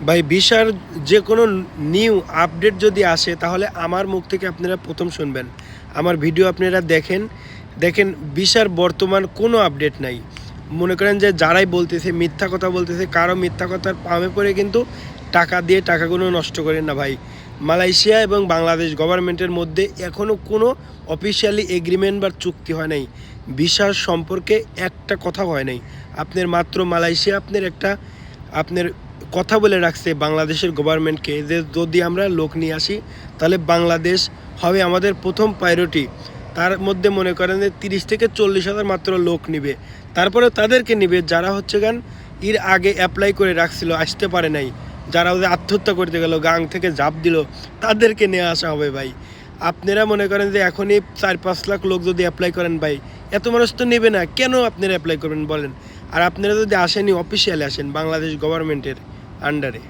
ভাই ভিসার যে কোনো নিউ আপডেট যদি আসে তাহলে আমার মুখ থেকে আপনারা প্রথম শুনবেন। আমার ভিডিও আপনারা দেখেন দেখেন ভিসার বর্তমান কোনো আপডেট নাই। মনে করেন যে যারাই বলতেছে মিথ্যা কথা বলতেছে, কারো মিথ্যা কথার পামে পড়ে কিন্তু টাকা দিয়ে টাকাগুলো নষ্ট করেন না ভাই। মালয়েশিয়া এবং বাংলাদেশ গভর্নমেন্টের মধ্যে এখনও কোনো অফিসিয়ালি এগ্রিমেন্ট বা চুক্তি হয় নাই। ভিসার সম্পর্কে একটা কথা হয় নাই। আপনার মাত্র মালয়েশিয়া আপনার কথা বলে রাখছে বাংলাদেশের গভর্নমেন্টকে যে যদি আমরা লোক নিয়ে আসি তাহলে বাংলাদেশ হবে আমাদের প্রথম প্রায়োরিটি। তার মধ্যে মনে করেন যে 30 থেকে 40,000 মাত্র লোক নিবে। তারপরে তাদেরকে নিবে যারা হচ্ছে এর আগে অ্যাপ্লাই করে রাখছিল, আসতে পারে নাই, যারা ওদের আত্মহত্যা করতে গেল, গাং থেকে ঝাঁপ দিল, তাদেরকে নিয়ে আসা হবে ভাই। আপনারা মনে করেন যে এখনই 4-5 লাখ লোক যদি অ্যাপ্লাই করেন ভাই, এত মানুষ তো নেবে না, কেন আপনারা অ্যাপ্লাই করবেন বলেন? আর আপনারা যদি আসেনি অফিসিয়ালি আসেন বাংলাদেশ গভর্নমেন্টের আন্ডারে।